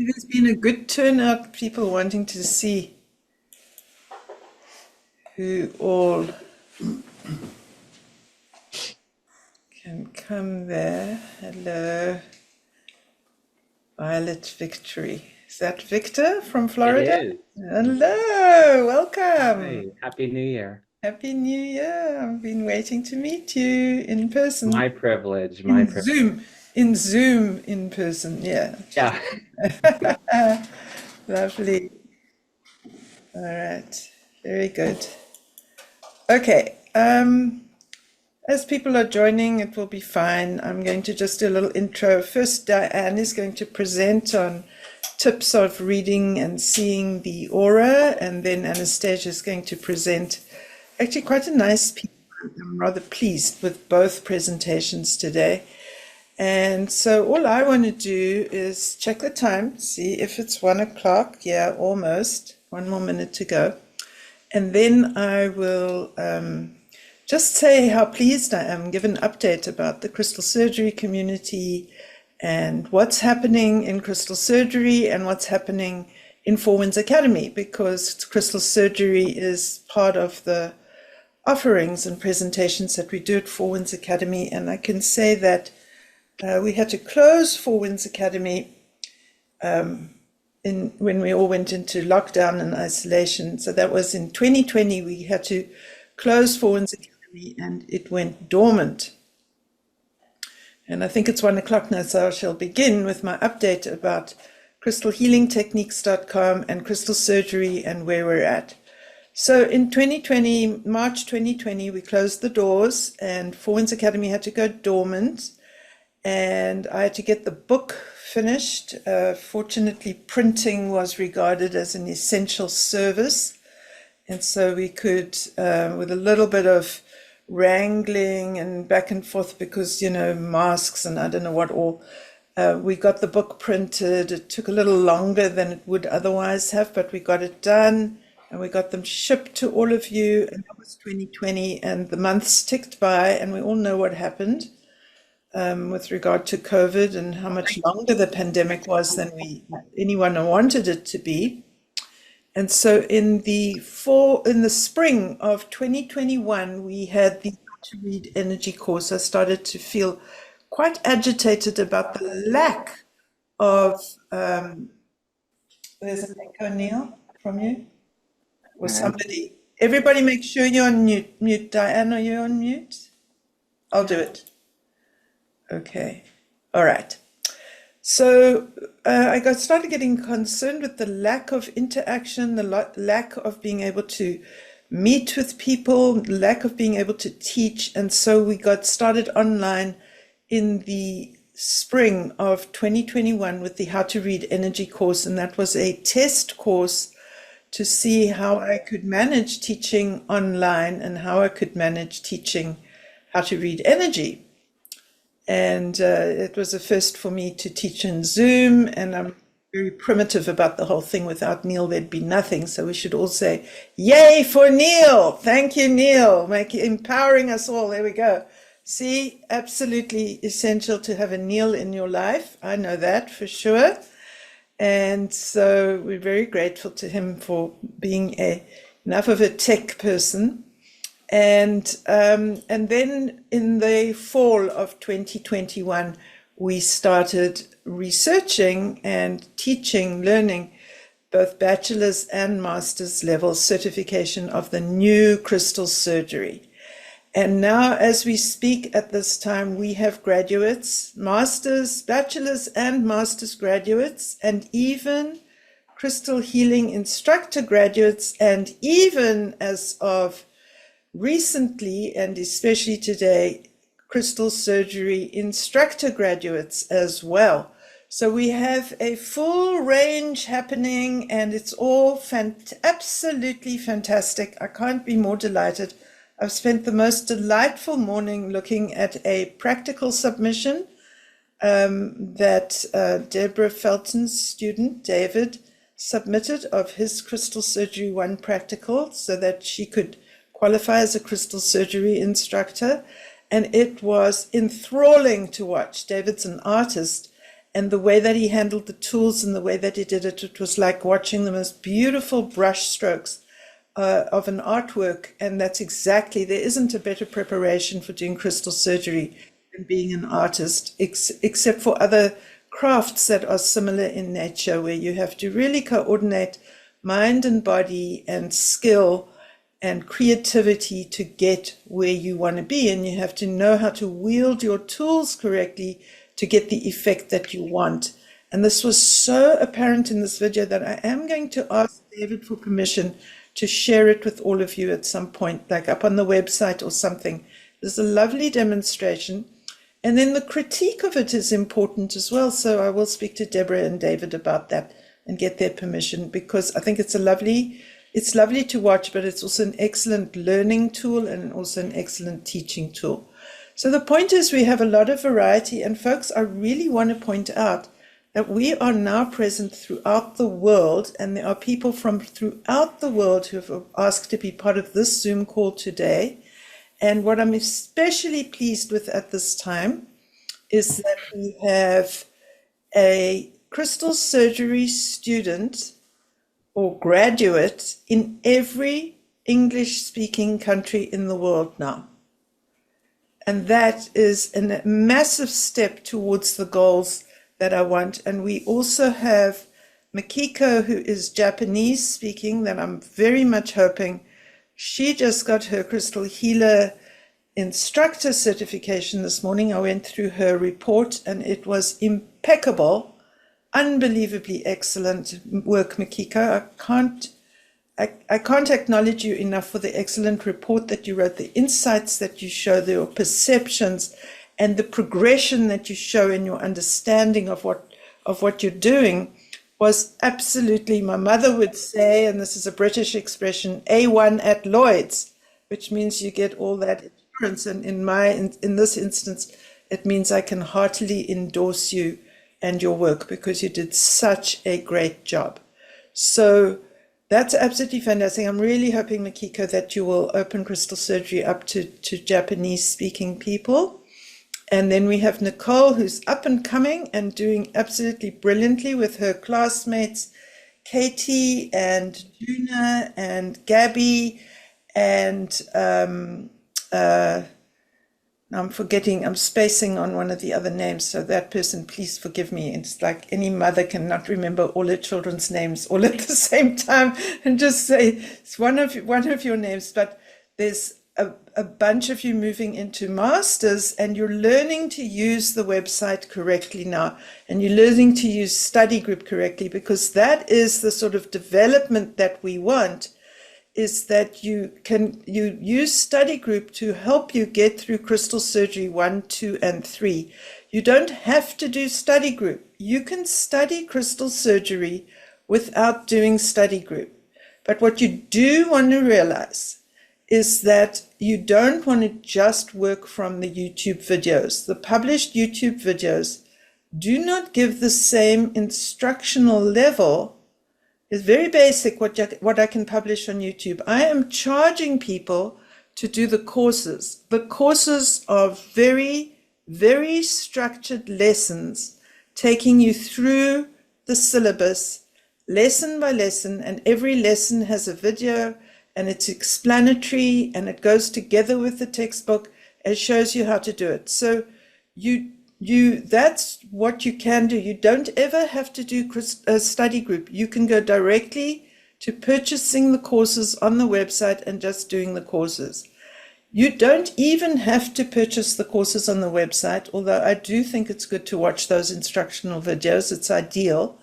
There's been a good turnout, people wanting to see who all can come there. Hello, Violet Victory. Is that Victor from It Florida? is. Hello, welcome. Hi, Happy New Year. Happy New Year. I've been waiting to meet you in person. My privilege, my In privilege. Zoom. In Zoom in person. Yeah. Yeah. Lovely. All right. Very good. Okay. As people are joining, it will be fine. I'm going to just do a little intro. First, Diane is going to present on tips of reading and seeing the aura, and then Anastasia is going to present actually quite a nice piece. I'm rather pleased with both presentations today. And so all I want to do is check the time, see if it's 1 o'clock. Yeah, almost. 1 more minute to go. And then I will just say how pleased I am, give an update about the crystal surgery community and what's happening in crystal surgery and what's happening in Four Winds Academy, because crystal surgery is part of the offerings and presentations that we do at Four Winds Academy. And I can say that we had to close Four Winds Academy when we all went into lockdown and isolation. So that was in 2020. We had to close Four Winds Academy and it went dormant. And I think it's 1 o'clock now, so I shall begin with my update about crystalhealingtechniques.com and crystal surgery and where we're at. So in 2020, March 2020, we closed the doors and Four Winds Academy had to go dormant. And I had to get the book finished. Fortunately, printing was regarded as an essential service. And so we could, with a little bit of wrangling and back and forth because, masks and I don't know what all, we got the book printed. It took a little longer than it would otherwise have, but we got it done and we got them shipped to all of you. And that was 2020, and the months ticked by and we all know what happened. With regard to COVID and how much longer the pandemic was than anyone wanted it to be. And so in the spring of 2021, we had the How to Read Energy course. I started to feel quite agitated about the lack of. There's an echo, Neil, from you or somebody. Everybody, make sure you're on mute. Mute, Diane. Are you on mute? I'll do it. Okay. All right. So I started getting concerned with the lack of interaction, the lack of being able to meet with people, lack of being able to teach. And so we got started online in the spring of 2021 with the How to Read Energy course. And that was a test course to see how I could manage teaching online and how I could manage teaching how to read energy. And it was a first for me to teach in Zoom, and I'm very primitive about the whole thing. Without Neil, there'd be nothing. So we should all say, yay for Neil. Thank you, Neil. Empowering us all. There we go. See, absolutely essential to have a Neil in your life. I know that for sure. And so we're very grateful to him for being enough of a tech person. And then in the fall of 2021, we started researching and teaching, learning both bachelor's and master's level certification of the new crystal surgery. And now, as we speak at this time, we have graduates, master's, bachelor's and master's graduates, and even crystal healing instructor graduates, and even as of recently, and especially today, crystal surgery instructor graduates as well. So we have a full range happening, and it's all absolutely fantastic. I can't be more delighted. I've spent the most delightful morning looking at a practical submission that Deborah Felton's student, David, submitted of his crystal surgery 1 practical so that she could qualify as a crystal surgery instructor, and it was enthralling to watch. David's an artist, And the way that he handled the tools and the way that he did it, it was like watching the most beautiful brush strokes of an artwork. And that's exactly, there isn't a better preparation for doing crystal surgery than being an artist, except for other crafts that are similar in nature, where you have to really coordinate mind and body and skill and creativity to get where you want to be. And you have to know how to wield your tools correctly to get the effect that you want. And this was so apparent in this video that I am going to ask David for permission to share it with all of you at some point, like up on the website or something. There's a lovely demonstration. And then the critique of it is important as well. So I will speak to Deborah and David about that and get their permission, because I think it's lovely to watch, but it's also an excellent learning tool and also an excellent teaching tool. So the point is, we have a lot of variety, and folks, I really want to point out that we are now present throughout the world, and there are people from throughout the world who have asked to be part of this Zoom call today. And what I'm especially pleased with at this time is that we have a crystal surgery student or graduate in every English-speaking country in the world now. And that is a massive step towards the goals that I want. And we also have Makiko, who is Japanese speaking, that I'm very much hoping. She just got her crystal healer instructor certification this morning. I went through her report and it was impeccable, unbelievably excellent work, Makiko. I can't acknowledge you enough for the excellent report that you wrote, the insights that you show, your perceptions, and the progression that you show in your understanding of what you're doing was absolutely, my mother would say, and this is a British expression, A1 at Lloyd's, which means you get all that insurance. And in this instance, it means I can heartily endorse you and your work, because you did such a great job. So that's absolutely fantastic. I'm really hoping, Makiko, that you will open crystal surgery up to Japanese-speaking people. And then we have Nicole, who's up and coming and doing absolutely brilliantly with her classmates, Katie and Juna and Gabby and I'm spacing on one of the other names, so that person, please forgive me. It's like any mother cannot remember all her children's names all at the same time and just say it's one of your names. But there's a bunch of you moving into masters, and you're learning to use the website correctly now, and you're learning to use study group correctly, because that is the sort of development that we want. Is that you use study group to help you get through crystal surgery 1, 2, and 3. You don't have to do study group. You can study crystal surgery without doing study group. But what you do want to realize is that you don't want to just work from the YouTube videos. The published YouTube videos do not give the same instructional level. It's very basic what I can publish on YouTube. I am charging people to do the courses. The courses are very, very structured lessons, taking you through the syllabus, lesson by lesson, and every lesson has a video, and it's explanatory, and it goes together with the textbook. It shows you how to do it. So that's what you can do. You don't ever have to do a study group. You can go directly to purchasing the courses on the website and just doing the courses. You don't even have to purchase the courses on the website, although I do think it's good to watch those instructional videos. It's ideal.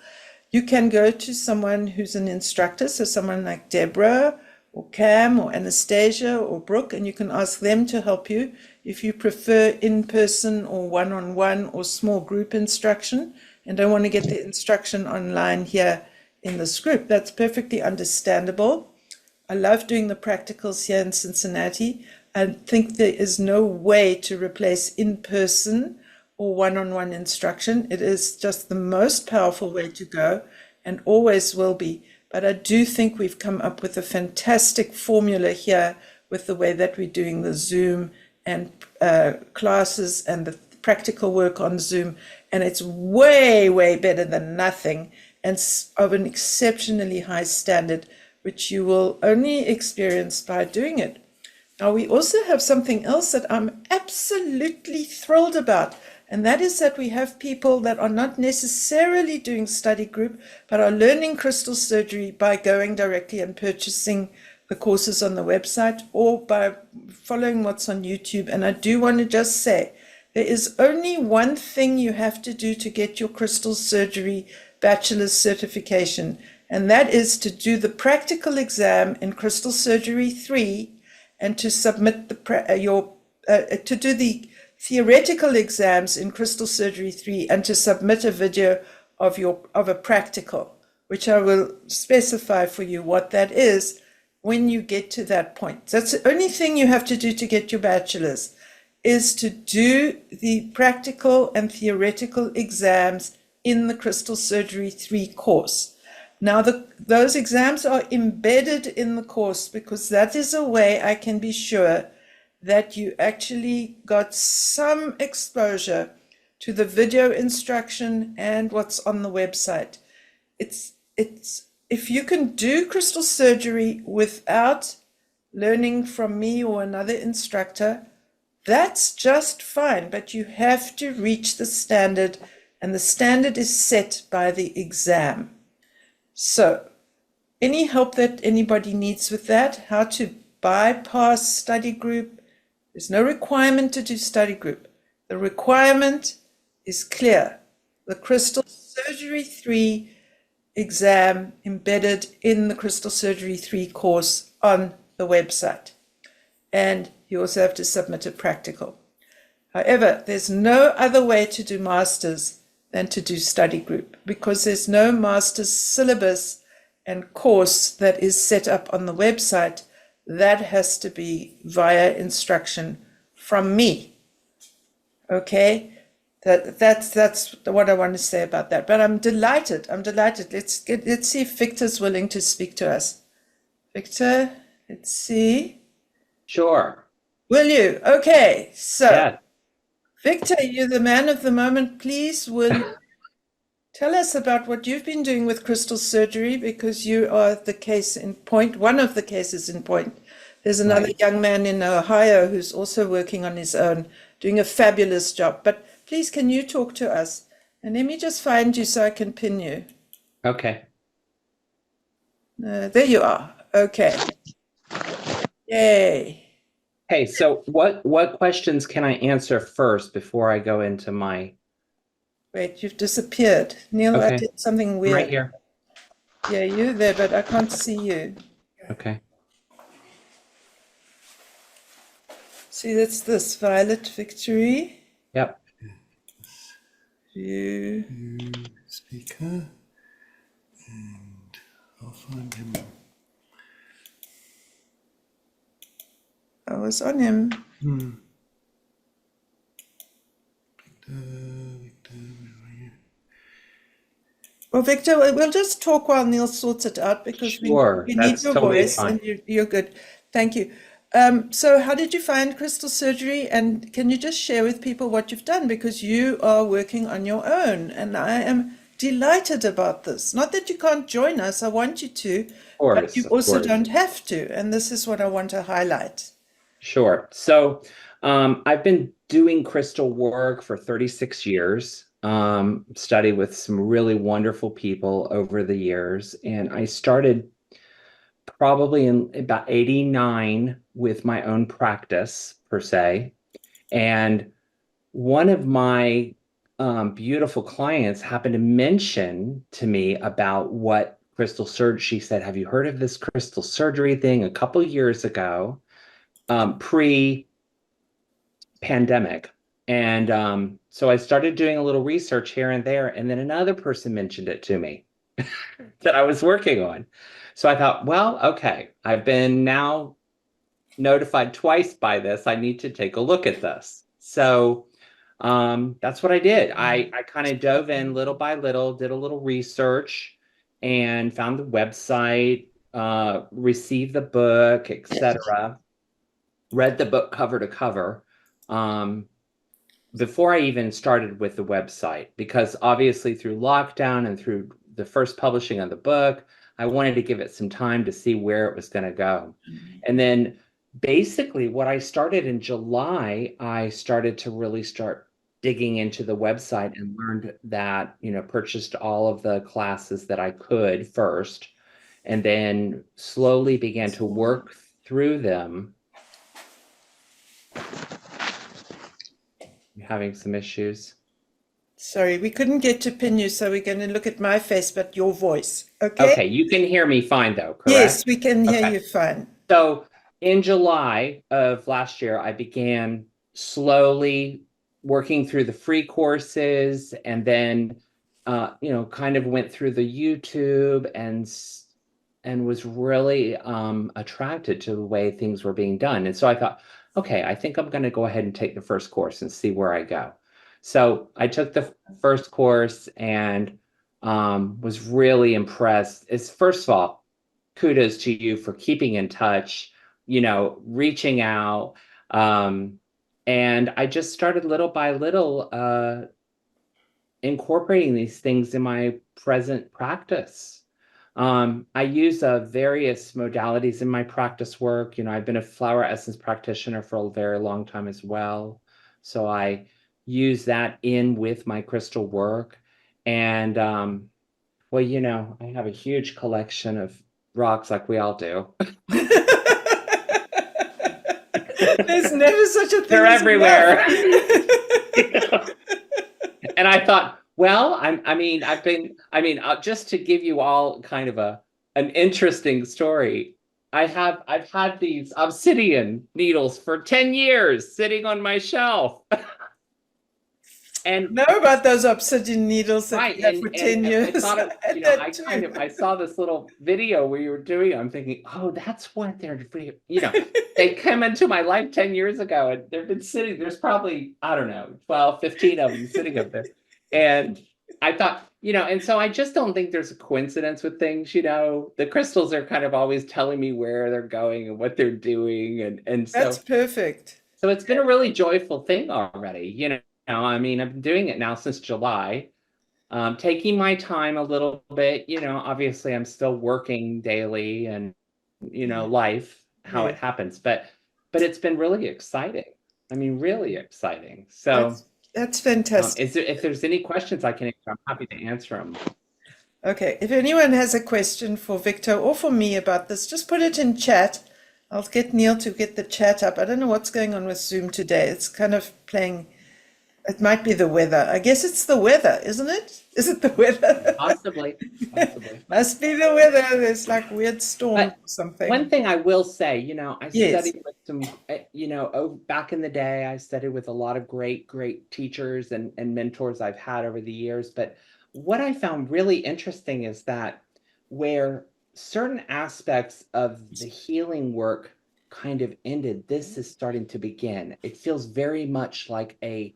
You can go to someone who's an instructor, so someone like Deborah or Cam or Anastasia or Brooke, and you can ask them to help you if you prefer in-person or one-on-one or small group instruction and don't want to get the instruction online here in this group. That's perfectly understandable. I love doing the practicals here in Cincinnati. I think there is no way to replace in-person or one-on-one instruction. It is just the most powerful way to go and always will be. But I do think we've come up with a fantastic formula here with the way that we're doing the Zoom and classes and the practical work on Zoom, and it's way, way better than nothing, and of an exceptionally high standard, which you will only experience by doing it. Now, we also have something else that I'm absolutely thrilled about, and that is that we have people that are not necessarily doing study group, but are learning crystal surgery by going directly and purchasing the courses on the website or by following what's on YouTube. And I do want to just say, there is only one thing you have to do to get your crystal surgery bachelor's certification, and that is to do the practical exam in Crystal Surgery 3 and to submit to do the theoretical exams in Crystal Surgery 3 and to submit a video of a practical, which I will specify for you what that is when you get to that point. That's the only thing you have to do to get your bachelor's, is to do the practical and theoretical exams in the Crystal Surgery 3 course. Now, those exams are embedded in the course because that is a way I can be sure that you actually got some exposure to the video instruction and what's on the website. It's if you can do crystal surgery without learning from me or another instructor, that's just fine, but you have to reach the standard, and the standard is set by the exam. So, any help that anybody needs with that, how to bypass study group, there's no requirement to do study group. The requirement is clear. The Crystal Surgery 3 exam embedded in the Crystal Surgery 3 course on the website. And you also have to submit a practical. However, there's no other way to do masters than to do study group, because there's no master's syllabus and course that is set up on the website. That has to be via instruction from me. Okay, that's what I want to say about that. But I'm delighted. Let's see if Victor's willing to speak to us. Victor, let's see. Sure. Will you? Okay, so Yeah. Victor, you're the man of the moment. Please, will you tell us about what you've been doing with crystal surgery, because you are the case in point, one of the cases in point. There's another Right. young man in Ohio who's also working on his own, doing a fabulous job. But please, can you talk to us? And let me just find you so I can pin you. Okay. There you are. Okay. Yay. Hey, so what questions can I answer first before I go into my... Wait, you've disappeared. Neil, I Okay. did something I'm weird. right here. Yeah, you're there, but I can't see you. Okay. See, that's this Violet Victory. Yep. View. Speaker, and I'll find him. I was on him. Victor, where are you? Well, Victor, we'll just talk while Neil sorts it out, because Sure, we need that's your totally voice, fine. and you're good. Thank you. So how did you find crystal surgery? And can you just share with people what you've done? Because you are working on your own, and I am delighted about this. Not that you can't join us, I want you to, but you Of also course. don't have to. And this is what I want to highlight. Sure. So I've been doing crystal work for 36 years, studied with some really wonderful people over the years. And I started probably in about 89 with my own practice, per se. And one of my beautiful clients happened to mention to me about what crystal surgery. She said, "Have you heard of this crystal surgery thing?" A couple years ago, pre-pandemic. And so I started doing a little research here and there, and then another person mentioned it to me that I was working on. So I thought, well, okay, I've been now notified twice by this. I need to take a look at this. So that's what I did. I kind of dove in little by little, did a little research, and found the website, received the book, etc. Read the book cover to cover. before I even started with the website, because obviously through lockdown and through the first publishing of the book, I wanted to give it some time to see where it was going to go. And then basically what I started in July, I started to really start digging into the website and learned that, purchased all of the classes that I could first, and then slowly began to work through them. I'm having some issues. Sorry, we couldn't get to pin you, so we're going to look at my face, but your voice. Okay? Okay, you can hear me fine though, correct? Yes, we can hear Okay. you fine. So in July of last year, I began slowly working through the free courses, and then, kind of went through the YouTube and was really attracted to the way things were being done. And so I thought, okay, I think I'm going to go ahead and take the first course and see where I go. So I took the first course and was really impressed. It's, first of all, kudos to you for keeping in touch, reaching out. And I just started little by little incorporating these things in my present practice. I use various modalities in my practice work. I've been a flower essence practitioner for a very long time as well. So I use that in with my crystal work. And well, I have a huge collection of rocks like we all do. There's never such a thing. They're as everywhere. enough. And I thought, well, just to give you all kind of an interesting story, I've had these obsidian needles for 10 years sitting on my shelf. And know about those obsidian needles that right, we had for 10 years. I thought I saw this little video where you were doing it. I'm thinking, oh, that's what they're, they came into my life 10 years ago, and they've been sitting, there's probably, I don't know, 12, 15 of them sitting up there. And I thought, and so I just don't think there's a coincidence with things, the crystals are kind of always telling me where they're going and what they're doing. And so that's perfect. So it's been a really joyful thing already, I've been doing it now since July, taking my time a little bit, obviously I'm still working daily and, life, how it happens, but it's been really exciting. Really exciting. So that's fantastic. if there's any questions I can answer, I'm happy to answer them. Okay, if anyone has a question for Victor or for me about this, just put it in chat. I'll get Neil to get the chat up. I don't know what's going on with Zoom today. It's kind of playing. It might be the weather. I guess it's the weather, isn't it? Is it the weather? Possibly. Must be the weather. There's like weird storm or something. One thing I will say, I Yes. studied with some, back in the day, I studied with a lot of great teachers and mentors I've had over the years. But what I found really interesting is that where certain aspects of the healing work kind of ended, this is starting to begin. It feels very much like a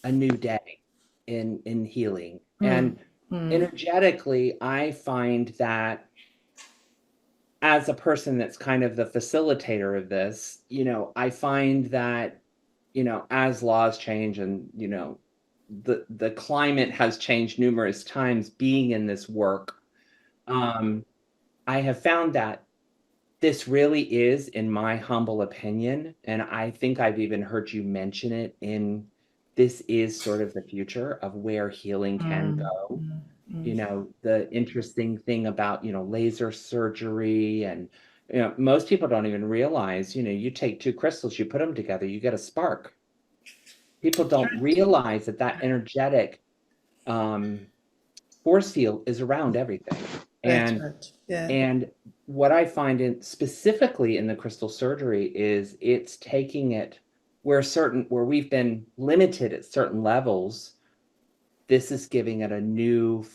new day in healing. And energetically, I find that as a person that's kind of the facilitator of this, I find that, as laws change and, the climate has changed numerous times being in this work, I have found that this really is, in my humble opinion, and I think I've even heard you mention it this is sort of the future of where healing can go. The interesting thing about, laser surgery and, most people don't even realize, you take two crystals, you put them together, you get a spark. People don't realize that energetic force field is around everything. And, right. Yeah. and what I find specifically in the crystal surgery is it's taking it where we've been limited at certain levels. This is giving it a new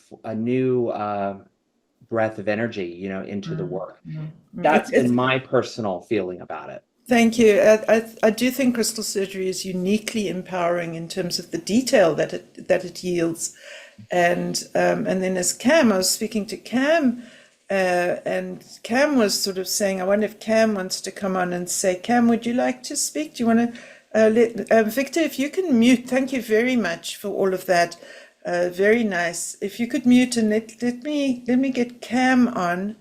breath of energy, into the work. That's been my personal feeling about it. Thank you. I do think crystal surgery is uniquely empowering in terms of the detail that it yields, and then as Cam, I was speaking to Cam, and Cam was sort of saying, I wonder if Cam wants to come on and say, Cam, would you like to speak? Do you want to? Victor, if you can mute, thank you very much for all of that. Very nice. If you could mute and let me get Cam on.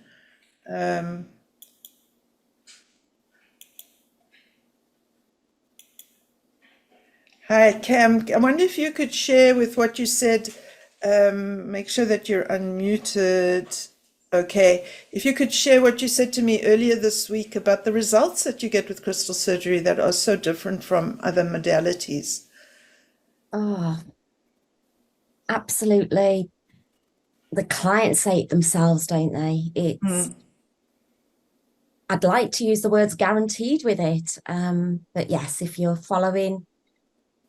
Hi, Cam. I wonder if you could share with what you said. Make sure that you're unmuted. Okay. If you could share what you said to me earlier this week about the results that you get with crystal surgery that are so different from other modalities. Oh, absolutely. The clients say it themselves, don't they? It's, I'd like to use the words guaranteed with it. But yes, if you're following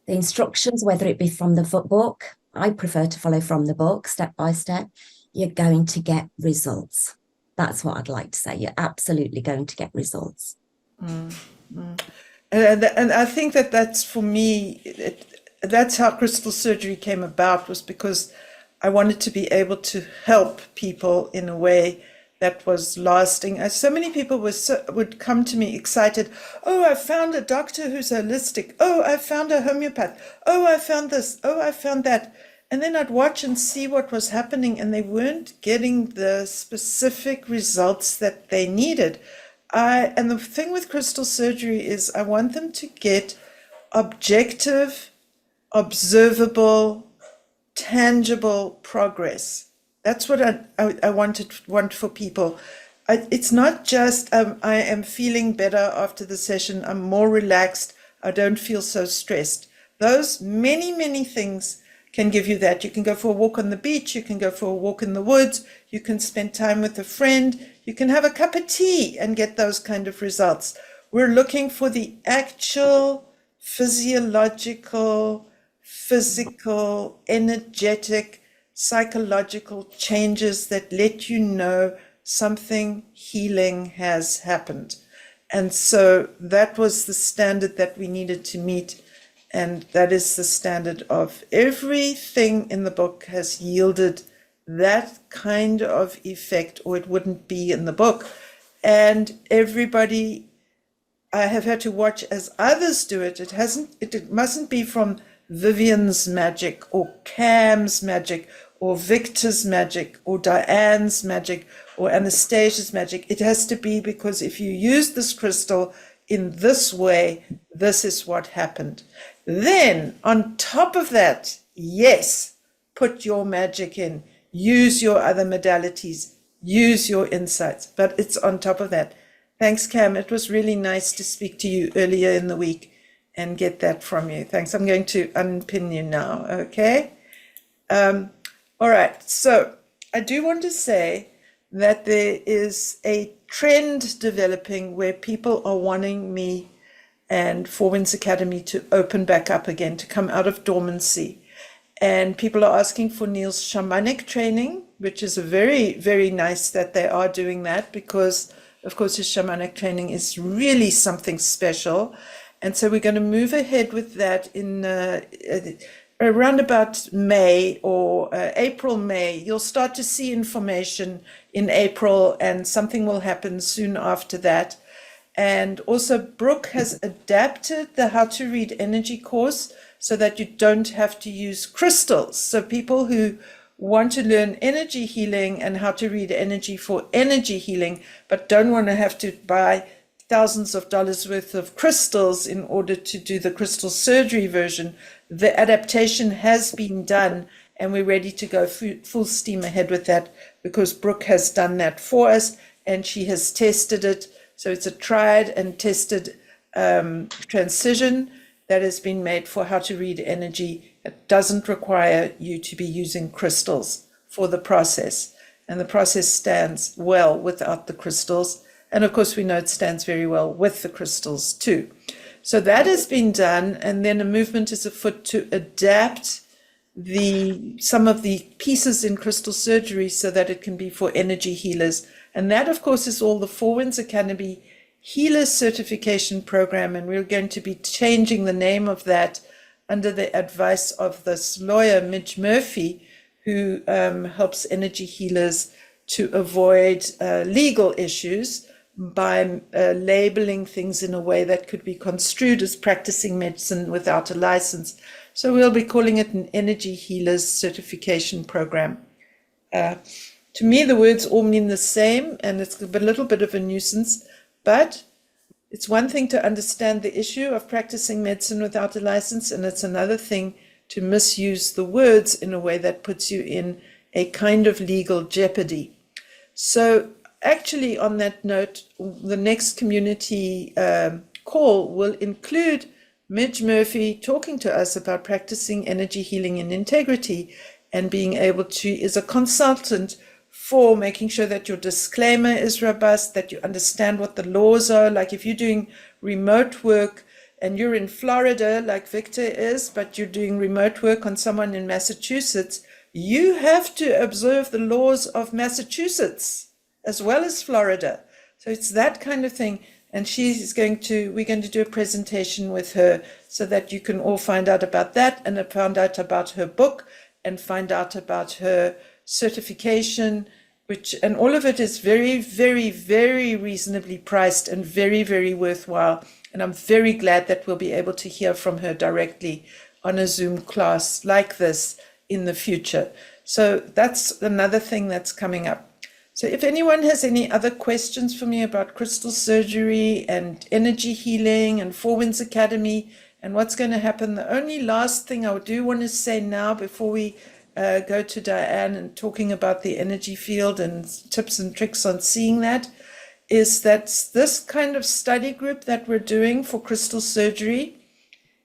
the instructions, whether it be from the book, I prefer to follow from the book, step by step, you're going to get results. That's what I'd like to say. You're absolutely going to get results. And I think that that's for me, that's how crystal surgery came about, was because I wanted to be able to help people in a way that was lasting. So many people would come to me excited. Oh, I found a doctor who's holistic. Oh, I found a homeopath. Oh, I found this. Oh, I found that. And then I'd watch and see what was happening, and they weren't getting the specific results that they needed. And the thing with crystal surgery is I want them to get objective, observable, tangible progress. That's what I want for people. It's not just I am feeling better after the session, I'm more relaxed, I don't feel so stressed. Those many things can give you that. You can go for a walk on the beach, you can go for a walk in the woods, you can spend time with a friend, you can have a cup of tea and get those kind of results. We're looking for the actual physiological, physical, energetic, psychological changes that let you know something healing has happened. And so that was the standard that we needed to meet. And that is the standard of everything in the book has yielded that kind of effect, or it wouldn't be in the book. And everybody, I have had to watch as others do it. It mustn't be from Vivian's magic or Cam's magic or Victor's magic or Diane's magic or Anastasia's magic. It has to be because if you use this crystal in this way, this is what happened. Then on top of that, yes, put your magic in, use your other modalities, use your insights, but it's on top of that. Thanks, Cam. It was really nice to speak to you earlier in the week and get that from you. Thanks. I'm going to unpin you now, okay? All right, so I do want to say that there is a trend developing where people are wanting me and Four Winds Academy to open back up again, to come out of dormancy. And people are asking for Neil's shamanic training, which is a very, very nice that they are doing that, because of course his shamanic training is really something special. And so we're going to move ahead with that in around about May or April, May. You'll start to see information in April, and something will happen soon after that. And also Brooke has adapted the How to Read Energy course so that you don't have to use crystals. So people who want to learn energy healing and how to read energy for energy healing, but don't want to have to buy thousands of dollars worth of crystals in order to do the crystal surgery version, the adaptation has been done, and we're ready to go full steam ahead with that, because Brooke has done that for us and she has tested it. So it's a tried and tested transition that has been made for how to read energy. It doesn't require you to be using crystals for the process. And the process stands well without the crystals. And of course, we know it stands very well with the crystals too. So that has been done. And then a movement is afoot to adapt some of the pieces in crystal surgery so that it can be for energy healers. And that, of course, is all the Four Winds Academy Healer Certification Program. And we're going to be changing the name of that under the advice of this lawyer, Midge Murphy, who helps energy healers to avoid legal issues by labeling things in a way that could be construed as practicing medicine without a license. So we'll be calling it an energy healers certification program. To me, the words all mean the same, and it's a little bit of a nuisance, but it's one thing to understand the issue of practicing medicine without a license, and it's another thing to misuse the words in a way that puts you in a kind of legal jeopardy. So actually, on that note, the next community call will include Midge Murphy talking to us about practicing energy healing in integrity and being able to, is a consultant for making sure that your disclaimer is robust, that you understand what the laws are. Like if you're doing remote work and you're in Florida, like Victor is, but you're doing remote work on someone in Massachusetts, you have to observe the laws of Massachusetts as well as Florida. So it's that kind of thing. And we're going to do a presentation with her so that you can all find out about that and find out about her book and find out about her certification, and all of it is very, very, very reasonably priced and very, very worthwhile. And I'm very glad that we'll be able to hear from her directly on a Zoom class like this in the future. So that's another thing that's coming up. So if anyone has any other questions for me about crystal surgery and energy healing and Four Winds Academy and what's going to happen, the only last thing I do want to say now before we go to Diane and talking about the energy field and tips and tricks on seeing that, is that this kind of study group that we're doing for crystal surgery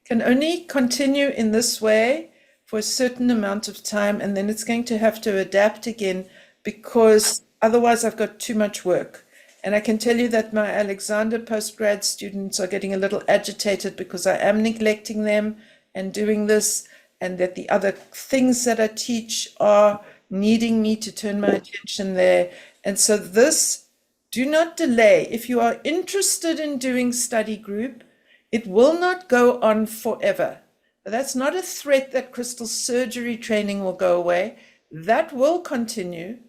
can only continue in this way for a certain amount of time, and then it's going to have to adapt again because otherwise I've got too much work. And I can tell you that my Alexander postgrad students are getting a little agitated because I am neglecting them and doing this, and that the other things that I teach are needing me to turn my attention there. And so this, do not delay. If you are interested in doing study group, it will not go on forever. That's not a threat that crystal surgery training will go away. That will continue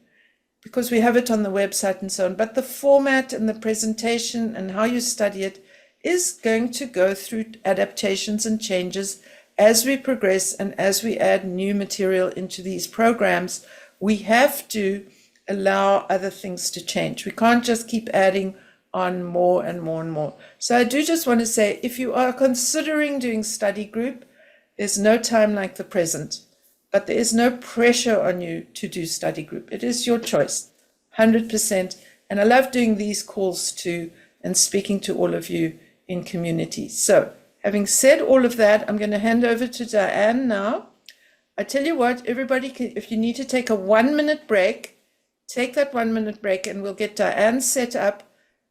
because we have it on the website and so on. But the format and the presentation and how you study it is going to go through adaptations and changes as we progress and as we add new material into these programs. We have to allow other things to change. We can't just keep adding on more and more and more. So I do just want to say, if you are considering doing study group, there's no time like the present, but there is no pressure on you to do study group. It is your choice, 100%. And I love doing these calls too and speaking to all of you in community. So having said all of that, I'm going to hand over to Diane now. I tell you what, everybody, if you need to take a 1 minute break, take that 1 minute break and we'll get Diane set up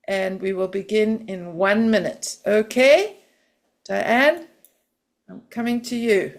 and we will begin in 1 minute. Okay? Diane, I'm coming to you.